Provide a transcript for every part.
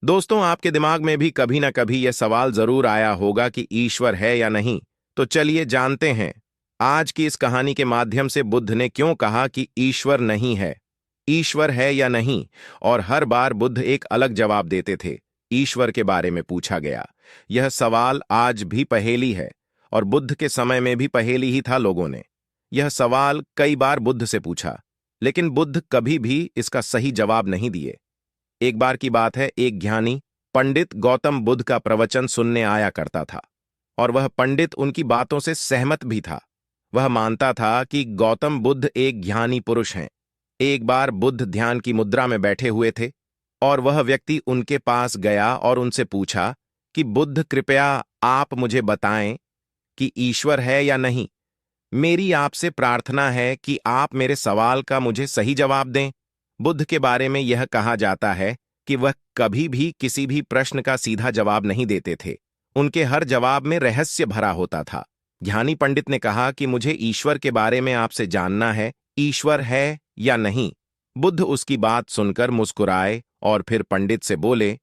दोस्तों, आपके दिमाग में भी कभी ना कभी यह सवाल जरूर आया होगा कि ईश्वर है या नहीं। तो चलिए जानते हैं आज की इस कहानी के माध्यम से बुद्ध ने क्यों कहा कि ईश्वर नहीं है। ईश्वर है या नहीं, और हर बार बुद्ध एक अलग जवाब देते थे। ईश्वर के बारे में पूछा गया यह सवाल आज भी पहेली है, और बुद्ध के समय में भी पहेली ही था। लोगों ने यह सवाल कई बार बुद्ध से पूछा, लेकिन बुद्ध कभी भी इसका सही जवाब नहीं दिए। एक बार की बात है, एक ज्ञानी पंडित गौतम बुद्ध का प्रवचन सुनने आया करता था, और वह पंडित उनकी बातों से सहमत भी था। वह मानता था कि गौतम बुद्ध एक ज्ञानी पुरुष हैं। एक बार बुद्ध ध्यान की मुद्रा में बैठे हुए थे, और वह व्यक्ति उनके पास गया और उनसे पूछा कि बुद्ध, कृपया आप मुझे बताएं कि ईश्वर है या नहीं। मेरी आपसे प्रार्थना है कि आप मेरे सवाल का मुझे सही जवाब दें। बुद्ध के बारे में यह कहा जाता है कि वह कभी भी किसी भी प्रश्न का सीधा जवाब नहीं देते थे। उनके हर जवाब में रहस्य भरा होता था। ज्ञानी पंडित ने कहा कि मुझे ईश्वर के बारे में आपसे जानना है, ईश्वर है या नहीं। बुद्ध उसकी बात सुनकर मुस्कुराए और फिर पंडित से बोले,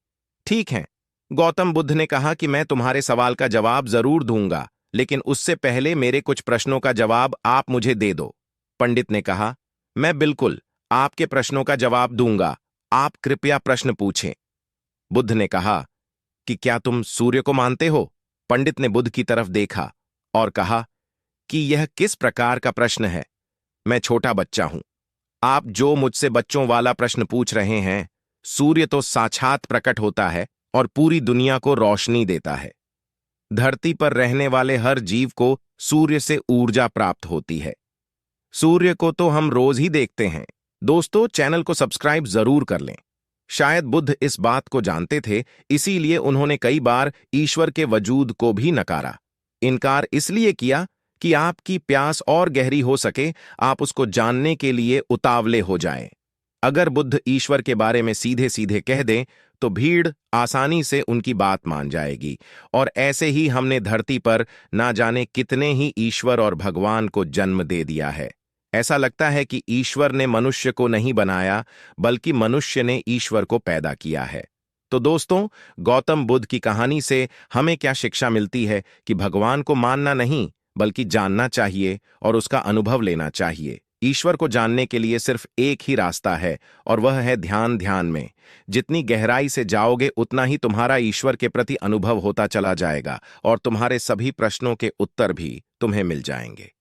ठीक है। गौतम बुद्ध ने कहा कि मैं तुम्हारे सवाल का जवाब जरूर दूंगा, लेकिन उससे पहले मेरे कुछ प्रश्नों का जवाब आप मुझे दे दो। पंडित ने कहा, मैं बिल्कुल आपके प्रश्नों का जवाब दूंगा, आप कृपया प्रश्न पूछें। बुद्ध ने कहा कि क्या तुम सूर्य को मानते हो? पंडित ने बुद्ध की तरफ देखा और कहा कि यह किस प्रकार का प्रश्न है? मैं छोटा बच्चा हूं। आप जो मुझसे बच्चों वाला प्रश्न पूछ रहे हैं, सूर्य तो साक्षात प्रकट होता है और पूरी दुनिया को रोशनी देता है। धरती पर रहने वाले हर जीव को सूर्य से ऊर्जा प्राप्त होती है। सूर्य को तो हम रोज ही देखते हैं। दोस्तों, चैनल को सब्सक्राइब जरूर कर लें। शायद बुद्ध इस बात को जानते थे, इसीलिए उन्होंने कई बार ईश्वर के वजूद को भी नकारा। इनकार इसलिए किया कि आपकी प्यास और गहरी हो सके, आप उसको जानने के लिए उतावले हो जाएं। अगर बुद्ध ईश्वर के बारे में सीधे सीधे कह दें, तो भीड़ आसानी से उनकी बात मान जाएगी, और ऐसे ही हमने धरती पर ना जाने कितने ही ईश्वर और भगवान को जन्म दे दिया है। ऐसा लगता है कि ईश्वर ने मनुष्य को नहीं बनाया, बल्कि मनुष्य ने ईश्वर को पैदा किया है। तो दोस्तों, गौतम बुद्ध की कहानी से हमें क्या शिक्षा मिलती है कि भगवान को मानना नहीं, बल्कि जानना चाहिए और उसका अनुभव लेना चाहिए। ईश्वर को जानने के लिए सिर्फ एक ही रास्ता है, और वह है ध्यान। ध्यान में जितनी गहराई से जाओगे, उतना ही तुम्हारा ईश्वर के प्रति अनुभव होता चला जाएगा, और तुम्हारे सभी प्रश्नों के उत्तर भी तुम्हें मिल जाएंगे।